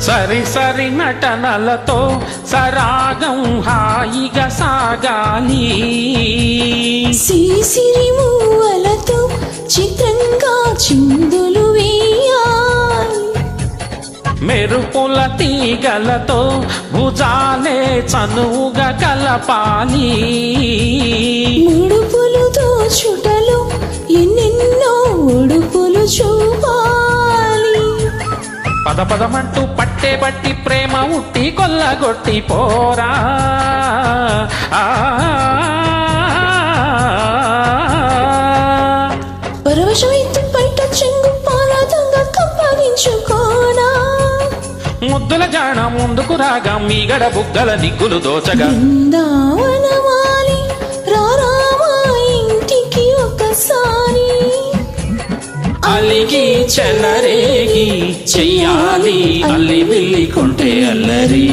సరి సరి నటనలతో సరాగం హాయిగా సాగాలి సిరి మూవలతో చిత్రంగా చిందులు వేయాలి మెరుపుల తీగలతో భుజాలే చనువుగా కలపాలి ముడుపులు దోచుటలో ఎన్నెన్నో ఉడుపులు చూపాలి పద పదమంటూ పట్టే బట్టి ప్రేమ ఉట్టి కొల్లగొట్టి పోరా పరవశమైతే బయట చెంగు పాలదంగా కప్పగించుకోనా ముద్దుల జాణ ముందుకు రాగా మీగడ బుగ్గల నిగ్గులు దోచగా బృందావనమాలి రారామా ఇంటికి ఒకసారి అలిగి చెలరేగి చెయ్యాలి అల్లి బిల్లి కొంటే అల్లరి